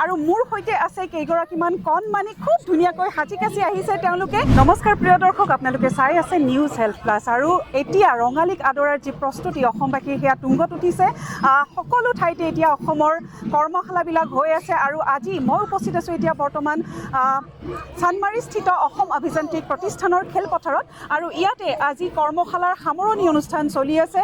আৰু মোৰ সৈতে আছে কেইগৰাকীমান কণমানি খুব ধুনীয়াকৈ সাজি কাচি আহিছে তেওঁলোকে। নমস্কাৰ প্ৰিয় দৰ্শক, আপোনালোকে চাই আছে নিউজ হেল্থ প্লাছ। আৰু এতিয়া ৰঙালীক আদৰাৰ যি প্ৰস্তুতি অসমবাসীৰ সেয়া তুংগত উঠিছে। সকলো ঠাইতে এতিয়া অসমৰ কৰ্মশালাবিলাক হৈ আছে। আৰু আজি মই উপস্থিত আছোঁ এতিয়া বৰ্তমান চানমাৰীস্থিত অসম অভিযান্ত্ৰিক প্ৰতিষ্ঠানৰ খেলপথাৰত। আৰু ইয়াতে আজি কৰ্মশালাৰ সামৰণি অনুষ্ঠান চলি আছে।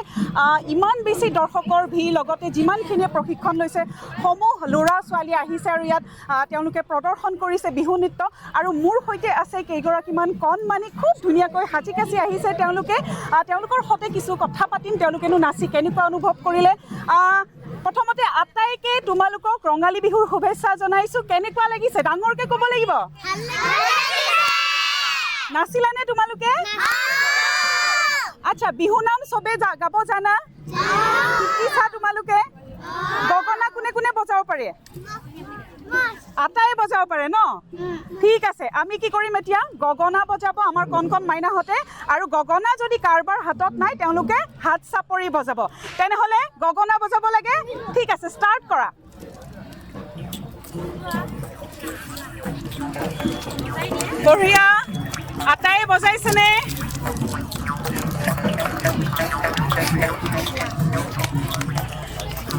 ইমান বেছি দৰ্শকৰ ভিৰ, লগতে যিমানখিনিয়ে প্ৰশিক্ষণ লৈছে সমূহ ল'ৰা ছোৱালী আহিছে আৰু ইয়াত তেওঁলোকে প্ৰদৰ্শন কৰিছে বিহু নৃত্য। আৰু মোৰ সৈতে আছে কেইগৰাকীমান কণমানি খুব ধুনীয়াকৈ সাজি কাচি আহিছে তেওঁলোকে। তেওঁলোকৰ সৈতে কিছু কথা পাতিম, তেওঁলোকেনো নাচি কেনেকুৱা অনুভৱ কৰিলে। প্ৰথমতে আটাইকে তোমালোকক ৰঙালী বিহুৰ শুভেচ্ছা জনাইছোঁ। কেনেকুৱা লাগিছে ডাঙৰকে ক'ব লাগিব। নাচিলানে তোমালোকে? আচ্ছা, বিহু নাম চবে গাব জানা? শিকিছা তোমালোকে? গগনা কোনে কোনে বজাব পাৰে? আটাই বজাব পাৰে ন? ঠিক আছে, আমি কি কৰিম এতিয়া, গগনা বজাব আমাৰ কণ কণ মাইনাহঁতে। আৰু গগনা যদি কাৰোবাৰ হাতত নাই তেওঁলোকে হাত চাপৰি বজাব। তেনেহ'লে গগনা বজাব লাগে। ঠিক আছে, ষ্টাৰ্ট কৰা। বঢ়িয়া, আটাই বজাইছেনে?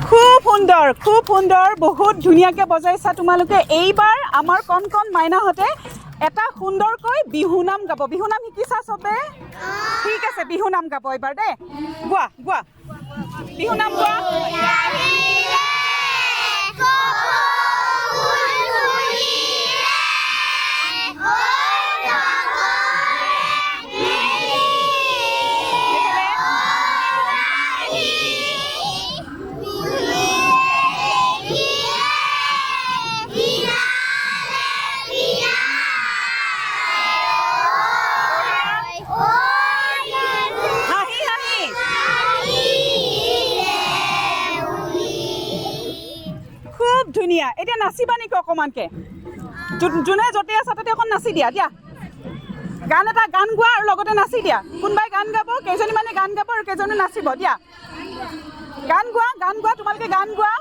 খুব সুন্দৰ, খুব সুন্দৰ, বহুত ধুনীয়াকৈ বজাইছা তোমালোকে। এইবাৰ আমাৰ কণ কণ মাইনাহঁতে এটা সুন্দৰকৈ বিহু নাম গাব। বিহু নাম শিকিছা চবে? ঠিক আছে, বিহু নাম গাব এইবাৰ দেই। গোৱা গোৱা, বিহু নাম গোৱা। ধুনীয়া, এতিয়া নাচিবা নেকি অকণমানকে? যোনে য'তে আছা তাতে অকণ নাচি দিয়া। দিয়া, গান এটা গান গোৱা আৰু লগতে নাচি দিয়া। কোনোবাই গান গাব, কেইজনী মানে গান গাব আৰু কেইজনী নাচিব। দিয়া, গান গোৱা, গান গোৱা, তোমালোকে গান গোৱা।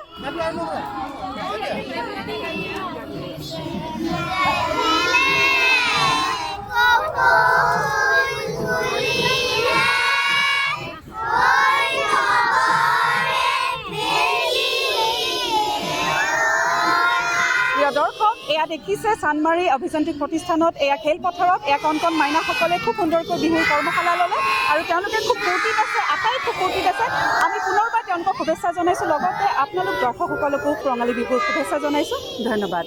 দৰ্শক, এয়া দেখিছে চানমাৰী অভিযান্ত্ৰিক প্ৰতিষ্ঠানত, এয়া খেলপথাৰত এয়া কণ কণ মাইনাসকলে খুব সুন্দৰকৈ বিহুৰ কৰ্মশালা ল'লে আৰু তেওঁলোকে খুব ফূৰ্তিত আছে, আটাই খুব ফূৰ্তিত আছে। আমি পুনৰবাৰ তেওঁলোকক শুভেচ্ছা জনাইছোঁ, লগতে আপোনালোক দৰ্শকসকলকো ৰঙালী বিহুৰ শুভেচ্ছা জনাইছোঁ। ধন্যবাদ।